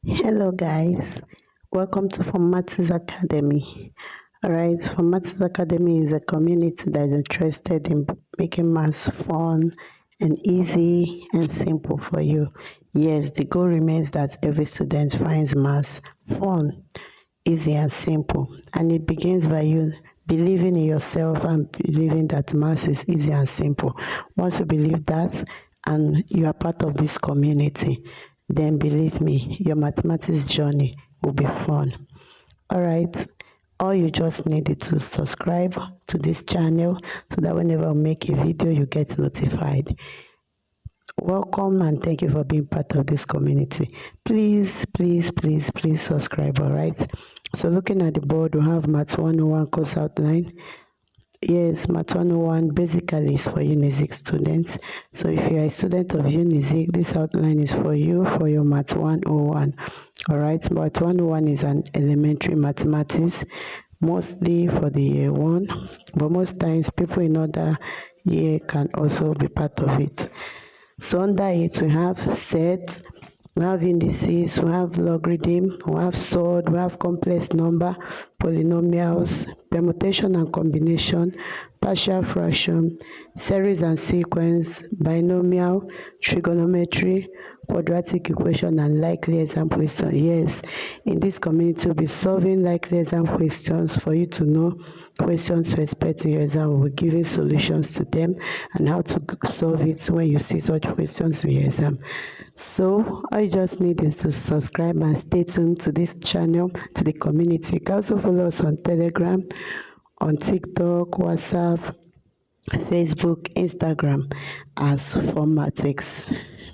Hello guys, welcome to Formatics Academy. Alright, Formatics Academy is a community that is interested in making maths fun and easy and simple for you. Yes, the goal remains that every student finds maths fun, easy and simple, and it begins by you believing in yourself and believing that maths is easy and simple. Once you believe that and you are part of this community, then believe me, your mathematics journey will be fun. All right, all you just need is to subscribe to this channel so that whenever I make a video, you get notified. Welcome and thank you for being part of this community. Please subscribe. All right, so looking at the board, we have Maths 101 course outline. Yes, Math 101 basically is for Unisic students. So if you are a student of Unisic, this outline is for you for your Math 101. Alright, Math 101 is an elementary mathematics, mostly for the year 1, but most times people in other year can also be part of it. So under it we have sets, we have indices, we have logarithm, we have surd, we have complex number, polynomials, permutation and combination, partial fraction, series and sequence, binomial, trigonometry, quadratic equation, and likely example question. Yes, in this community we'll be solving likely example questions for you to know questions to expect in your exam. We'll be giving solutions to them and how to solve it when you see such questions in your exam. So all you just need is to subscribe and stay tuned to this channel, to the community. You can also follow us on Telegram, on TikTok, WhatsApp, Facebook, Instagram as Formatics.